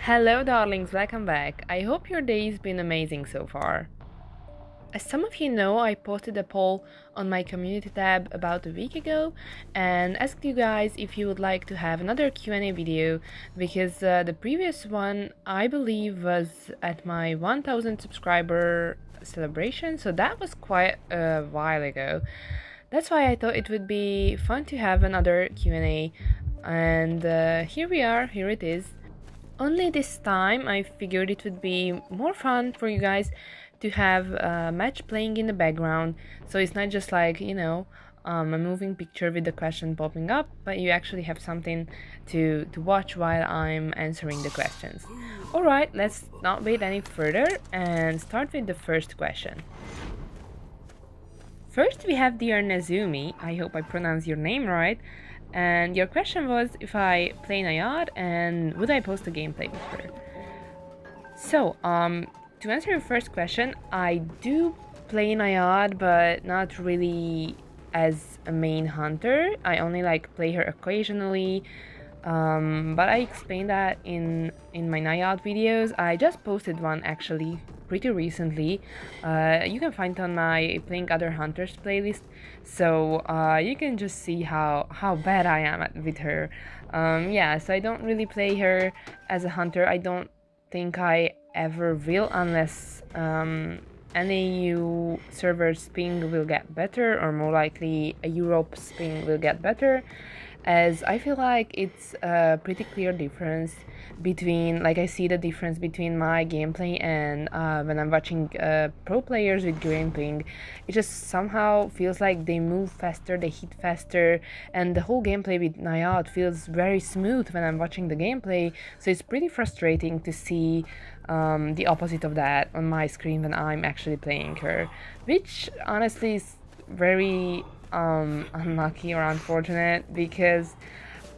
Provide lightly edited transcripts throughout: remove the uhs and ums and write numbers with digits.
Hello darlings, welcome back. I hope your day's been amazing so far. As some of you know, I posted a poll on my community tab about a week ago and asked you guys if you would like to have another Q&A video because the previous one I believe was at my 1000 subscriber celebration, so that was quite a while ago. That's why I thought it would be fun to have another Q&A, and here we are, here it is. Only this time I figured it would be more fun for you guys to have a match playing in the background, so it's not just like, a moving picture with the question popping up, but you actually have something to watch while I'm answering the questions. Alright, let's not wait any further and start with the first question. First we have the Arnazumi, I hope I pronounced your name right. And your question was if I play Nayad and would I post a gameplay with her. So, to answer your first question, I do play Nayad, but not really as a main hunter. I only play her occasionally, but I explained that in my Nayad videos. I just posted one actually pretty recently. You can find it on my Playing Other Hunters playlist, so you can just see how bad I am with her. Yeah, so I don't really play her as a hunter. I don't think I ever will unless any EU server's ping will get better, or more likely a Europe's ping will get better, as I feel like it's a pretty clear difference between, I see the difference between my gameplay and when I'm watching pro players with green ping. It just somehow feels like they move faster, they hit faster, and the whole gameplay with Nayad feels very smooth when I'm watching the gameplay, so it's pretty frustrating to see the opposite of that on my screen when I'm actually playing her, which honestly is very unlucky or unfortunate, because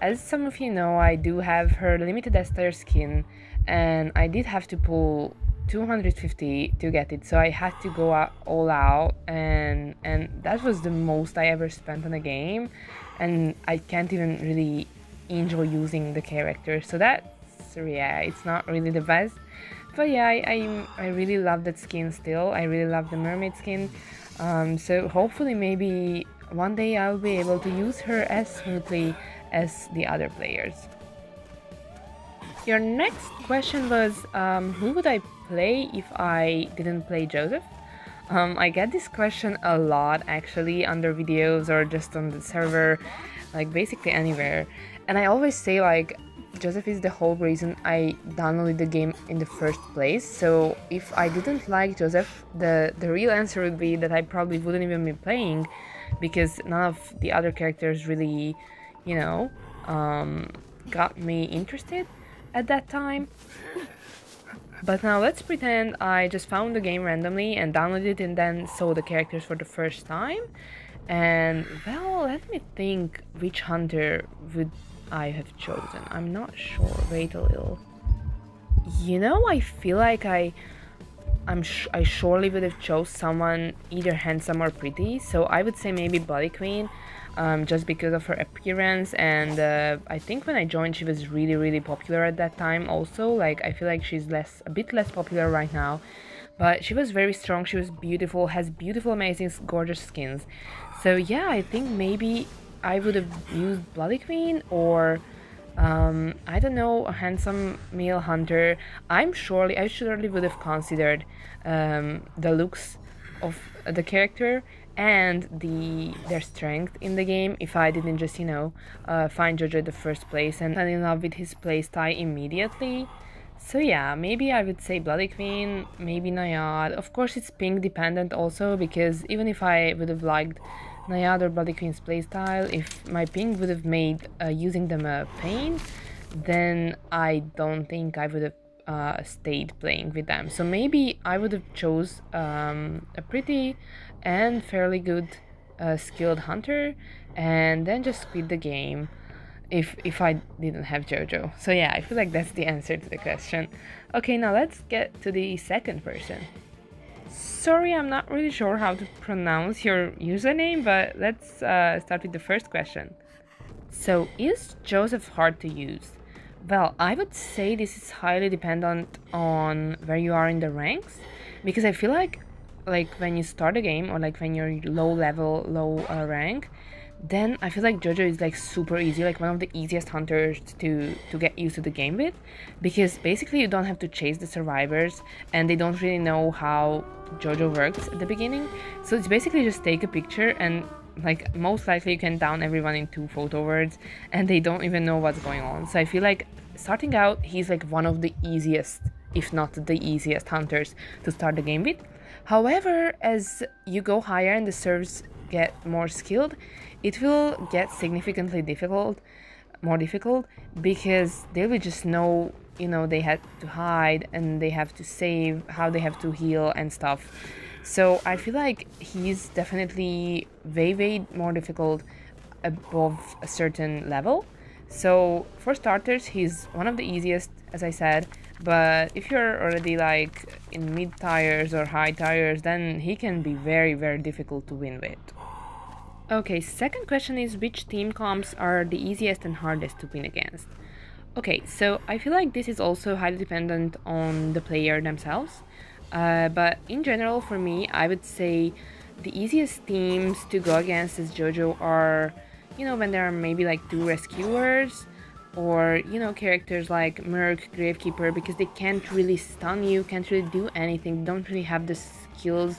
as some of you know, I do have her limited S-tier skin and I did have to pull 250 to get it, so I had to go all out, and that was the most I ever spent on a game, and I can't even really enjoy using the character, so that's, yeah, it's not really the best. But yeah, I really love that skin still. I really love the mermaid skin, so hopefully maybe one day I'll be able to use her as smoothly as the other players. Your next question was who would I play if I didn't play Joseph? I get this question a lot actually under videos or just on the server, basically anywhere, and I always say Joseph is the whole reason I downloaded the game in the first place. So if I didn't like Joseph, the real answer would be that I probably wouldn't even be playing, because none of the other characters really, got me interested at that time. But now let's pretend I just found the game randomly and downloaded it and then saw the characters for the first time. And well, let me think, which hunter would I have chosen? I'm not sure. Wait a little. I feel like I surely would have chose someone either handsome or pretty. So I would say maybe Bloody Queen, just because of her appearance, and I think when I joined she was really popular at that time. Also, I feel like she's a bit less popular right now, but she was very strong. She was beautiful, has beautiful, amazing, gorgeous skins. So yeah, I think maybe I would have used Bloody Queen, or I don't know, a handsome male hunter. I surely would have considered the looks of the character and their strength in the game if I didn't just find Jojo in the first place and fell in love with his playstyle immediately. So yeah, maybe I would say Bloody Queen, maybe Nayad. Of course it's ping dependent also, because even if I would have liked Nayad or Bloody Queen's playstyle, if my ping would have made using them a pain, then I don't think I would have stayed playing with them. So maybe I would have chose a pretty and fairly good skilled hunter and then just quit the game if I didn't have Jojo. So yeah, I feel like that's the answer to the question. Okay, now let's get to the second person. Sorry, I'm not really sure how to pronounce your username, but let's start with the first question. So, is Joseph hard to use? Well, I would say this is highly dependent on where you are in the ranks, because I feel like when you start a game or like when you're low level, low rank, then I feel like JoJo is like super easy, like one of the easiest hunters to get used to the game with, because basically you don't have to chase the survivors and they don't really know how JoJo works at the beginning. So it's basically just take a picture and like most likely you can down everyone in 2 photo words and they don't even know what's going on. So I feel like starting out he's like one of the easiest, if not the easiest hunters to start the game with. However, as you go higher and the servers get more skilled, it will get significantly more difficult, because they will just know, you know, they have to hide and they have to save, how they have to heal and stuff. So I feel like he's definitely way more difficult above a certain level. So for starters, he's one of the easiest, as I said, but if you're already like in mid tiers or high tiers, then he can be very difficult to win with. Okay, second question is, which team comps are the easiest and hardest to win against? Okay, so I feel like this is also highly dependent on the player themselves. But in general, for me, I would say the easiest teams to go against as JoJo are, you know, when there are maybe like 2 rescuers, or, you know, characters like Merc, Gravekeeper, because they can't really stun you, can't really do anything, don't really have the skills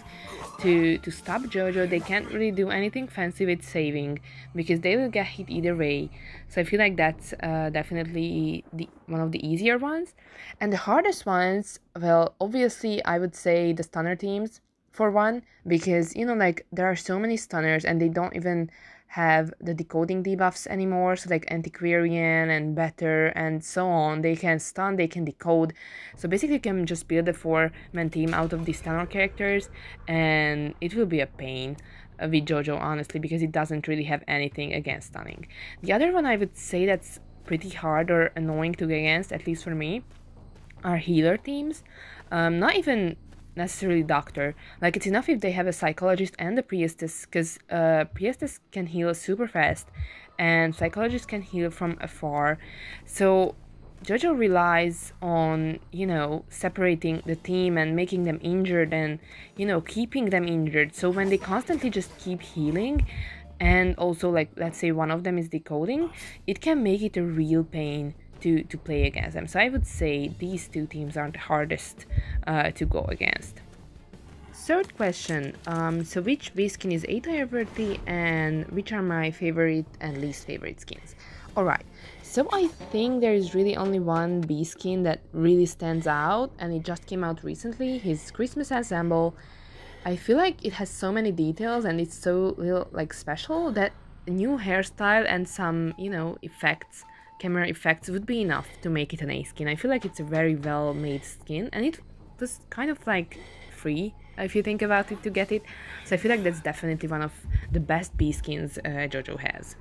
to stop JoJo. They can't really do anything fancy with saving, because they will get hit either way. So I feel like that's definitely one of the easier ones. And the hardest ones, well, obviously I would say the stunner teams, for one, because, you know, like there are so many stunners and they don't even have the decoding debuffs anymore. So like Antiquarian and Better and so on, they can stun, they can decode. So basically you can just build a 4-man team out of these stunner characters, and it will be a pain with JoJo, honestly, because it doesn't really have anything against stunning. The other one I would say that's pretty hard or annoying to go against, at least for me, are healer teams. Not even necessarily doctor. Like, it's enough if they have a psychologist and a priestess, because priestess can heal super fast and psychologist can heal from afar. So JoJo relies on, you know, separating the team and making them injured and, you know, keeping them injured. So when they constantly just keep healing, and also like let's say one of them is decoding, it can make it a real pain to play against them. So I would say these 2 teams are the hardest to go against. Third question, so which V skin is A-tier worthy and which are my favorite and least favorite skins? Alright, so I think there is really only one B skin that really stands out, and it just came out recently, his Christmas Ensemble. I feel like it has so many details and it's so little like special that a new hairstyle and some, you know, camera effects would be enough to make it an A skin. I feel like it's a very well made skin, and it was kind of like free if you think about it to get it. So I feel like that's definitely one of the best B skins JoJo has.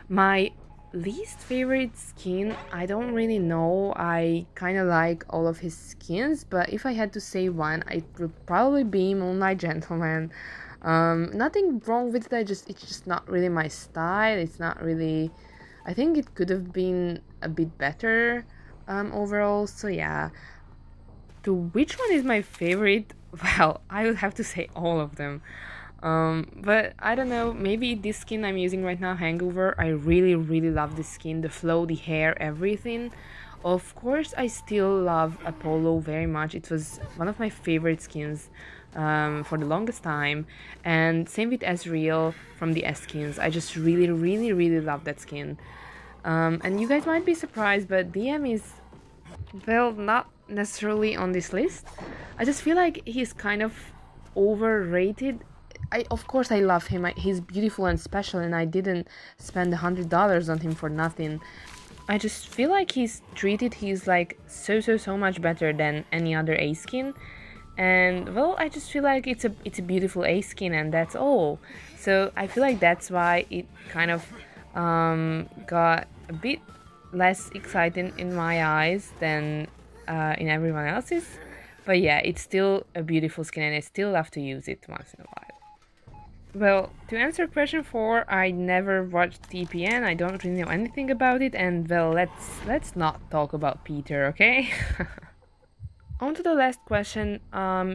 My least favorite skin, I don't really know. I kind of like all of his skins, but if I had to say one, it would probably be Moonlight Gentleman. Nothing wrong with it, it's just not really my style. It's not really, I think it could have been a bit better overall. So yeah, to which one is my favorite? Well, I would have to say all of them. But I don't know, maybe this skin I'm using right now, Hangover, I really love this skin, the flow, the hair, everything. Of course, I still love Apollo very much. It was one of my favorite skins for the longest time. And same with Ezreal from the S skins. I just really love that skin. And you guys might be surprised, but DM is, well, not necessarily on this list. I just feel like he's kind of overrated. Of course I love him, he's beautiful and special, and I didn't spend $100 on him for nothing. I just feel like he's like so much better than any other A skin. And well, I just feel like it's a beautiful A skin, and that's all. So I feel like that's why it kind of got a bit less exciting in my eyes than in everyone else's. But yeah, it's still a beautiful skin and I still love to use it once in a while. Well, to answer question 4, I never watched TPN. I don't really know anything about it, and well, let's not talk about Peter, okay? On to the last question.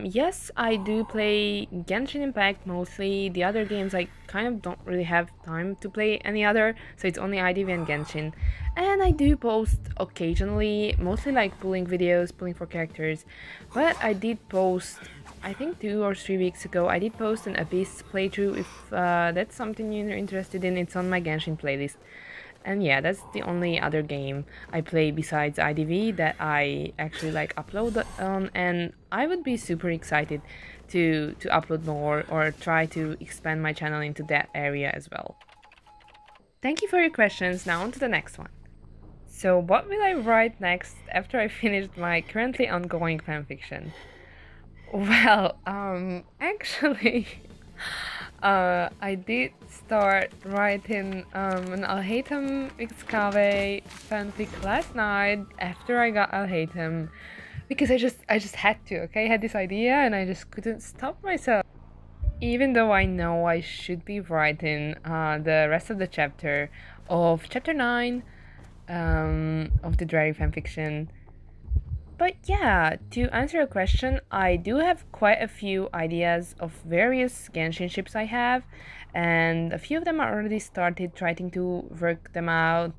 Yes, I do play Genshin Impact mostly. The other games I kind of don't really have time to play any other, so it's only IDV and Genshin. And I do post occasionally, mostly like pulling videos, pulling for characters. But I did post, I think 2 or 3 weeks ago, I did post an Abyss playthrough. If that's something you're interested in, it's on my Genshin playlist. And yeah, that's the only other game I play besides IDV that I actually like upload on, and I would be super excited to upload more or try to expand my channel into that area as well. Thank you for your questions. Now on to the next one. So what will I write next after I finished my currently ongoing fanfiction? Well, actually, I did start writing an Alhaitham Xkave fanfic last night after I got Alhaitham, because I just had to, okay? I had this idea and I just couldn't stop myself. Even though I know I should be writing the rest of the chapter of chapter 9 of the Drary fanfiction. But yeah, to answer your question, I do have quite a few ideas of various Genshin ships I have, and a few of them are already started trying to work them out.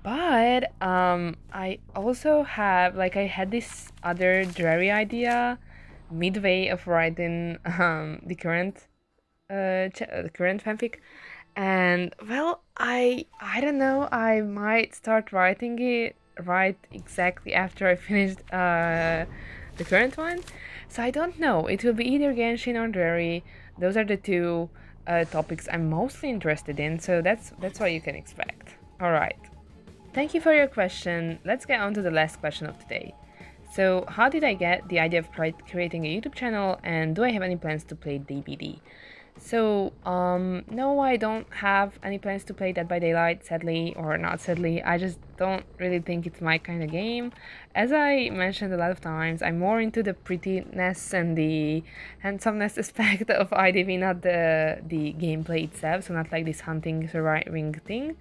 But I also have, like, I had this other Drary idea midway of writing the current fanfic, and well, I don't know, I might start writing it right exactly after I finished the current one. So I don't know. It will be either Genshin or Drary. Those are the two topics I'm mostly interested in. So that's what you can expect. All right. Thank you for your question. Let's get on to the last question of today. So how did I get the idea of creating a YouTube channel, and do I have any plans to play DBD? So, no, I don't have any plans to play Dead by Daylight, sadly, or not sadly. I just don't really think it's my kind of game. As I mentioned a lot of times, I'm more into the prettiness and the handsomeness aspect of IDV, not the gameplay itself, so not like this hunting, surviving thing.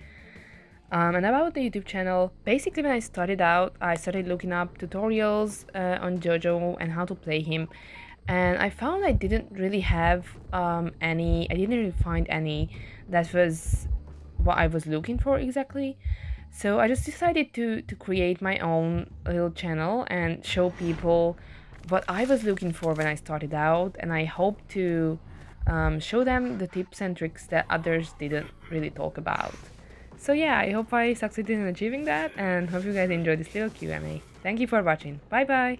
And about the YouTube channel, basically when I started out, I started looking up tutorials on JoJo and how to play him. And I found I didn't really have I didn't really find any that was what I was looking for exactly. So I just decided to create my own little channel and show people what I was looking for when I started out, and I hope to show them the tips and tricks that others didn't really talk about. So yeah, I hope I succeeded in achieving that, and hope you guys enjoyed this little Q&A. Thank you for watching. Bye bye!